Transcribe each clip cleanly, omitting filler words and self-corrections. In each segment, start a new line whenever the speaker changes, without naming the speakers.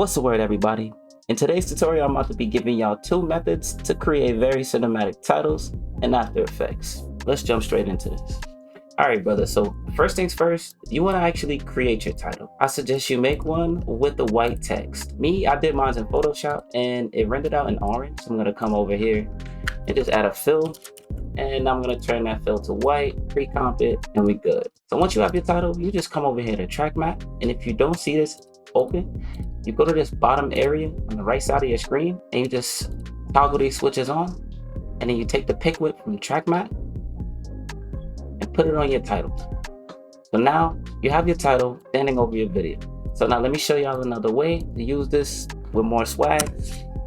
What's the word, everybody? In today's tutorial, I'm about to be giving y'all 2 methods to create very cinematic titles in After Effects. Let's jump straight into this. Alright, brother, so first things first, you want to actually create your title. I suggest you make one with the white text. I did mine in Photoshop and it rendered out in orange. So I'm going to come over here and just add a fill. And I'm going to turn that fill to white, pre-comp it, and we good. So once you have your title, you just come over here to track map. And if you don't see this open, you go to this bottom area on the right side of your screen and you just toggle these switches on, and then you take the PWhip from track map and put it on your title. So now you have your title standing over your video. So now let me show y'all another way to use this with more swag.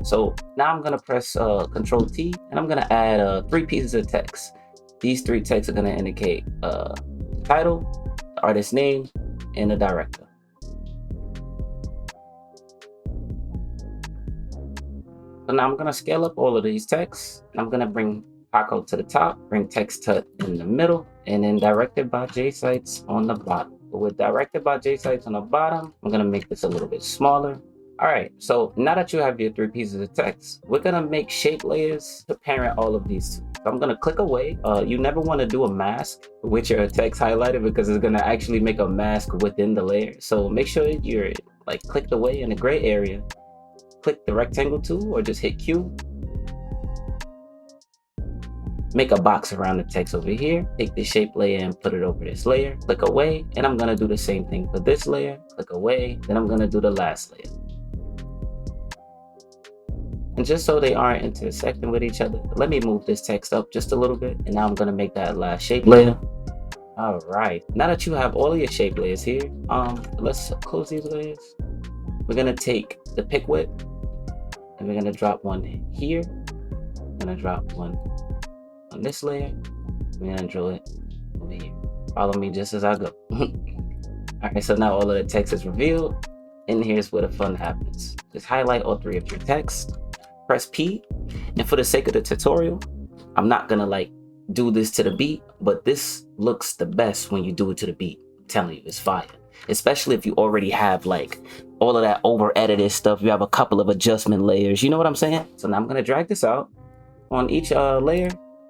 So now I'm gonna press Control T and I'm gonna add 3 pieces of text. These 3 texts are gonna indicate the title, the artist name, and the director. So now I'm gonna scale up all of these texts. I'm gonna bring Paco to the top, bring Text Tut in the middle, and then Directed by Jsitez on the bottom. But with Directed by Jsitez on the bottom, I'm gonna make this a little bit smaller. All right, so now that you have your 3 pieces of text, we're gonna make shape layers to parent all of these 2. So I'm gonna click away. You never wanna do a mask with your text highlighted because it's gonna actually make a mask within the layer. So make sure you're like clicked away in the gray area. Click the rectangle tool or just hit Q. Make a box around the text over here. Take the shape layer and put it over this layer. Click away, and I'm gonna do the same thing for this layer. Click away, then I'm gonna do the last layer. And just so they aren't intersecting with each other, let me move this text up just a little bit. And now I'm gonna make that last shape layer. All right, now that you have all of your shape layers here, let's close these layers. We're gonna take the PWhip and we're gonna drop one here. I'm gonna drop one on this layer. We're gonna draw it over here. Follow me just as I go. All right, so now all of the text is revealed, and here's where the fun happens. Just highlight all 3 of your text, press P, and for the sake of the tutorial, I'm not gonna like do this to the beat, but this looks the best when you do it to the beat. I'm telling you, it's fire. Especially if you already have like all of that over edited stuff. You have a couple of adjustment layers, you know what I'm saying? So now I'm gonna drag this out on each layer.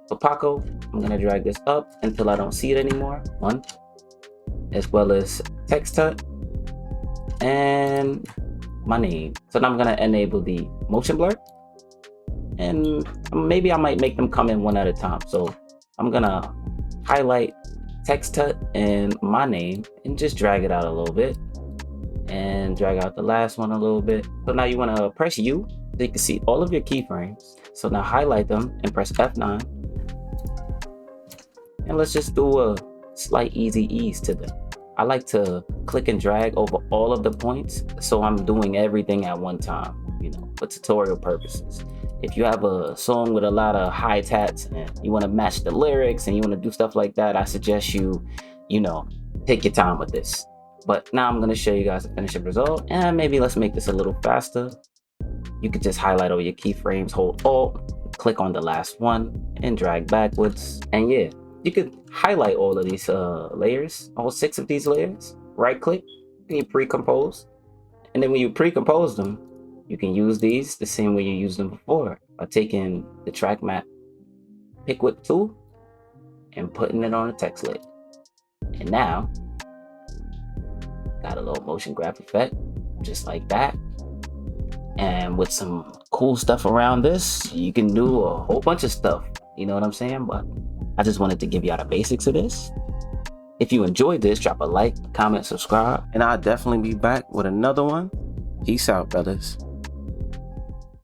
For Paco, I'm gonna drag this up until I don't see it anymore. 1, as well as Text Tut and my name. So now I'm gonna enable the motion blur, and maybe I might make them come in one at a time. So I'm gonna highlight Text Tut and my name and just drag it out a little bit and drag out the last one a little bit. So now you want to press U so you can see all of your keyframes. So now highlight them and press F9, and let's just do a slight easy ease to them. I like to click and drag over all of the points, so I'm doing everything at one time, you know, for tutorial purposes. If you have a song with a lot of hi-hats and you want to match the lyrics and you want to do stuff like that, I suggest you know, take your time with this. But now I'm going to show you guys the finished result, and maybe let's make this a little faster. You could just highlight over your keyframes, hold Alt, click on the last one and drag backwards. And yeah, you could highlight all of these layers, all 6 of these layers, right click and you pre-compose. And then when you pre-compose them, you can use these the same way you used them before by taking the track map PWhip tool and putting it on a text layer. And now, got a little motion graph effect, just like that. And with some cool stuff around this, you can do a whole bunch of stuff. You know what I'm saying? But I just wanted to give y'all the basics of this. If you enjoyed this, drop a like, comment, subscribe, and I'll definitely be back with another one. Peace out, brothers.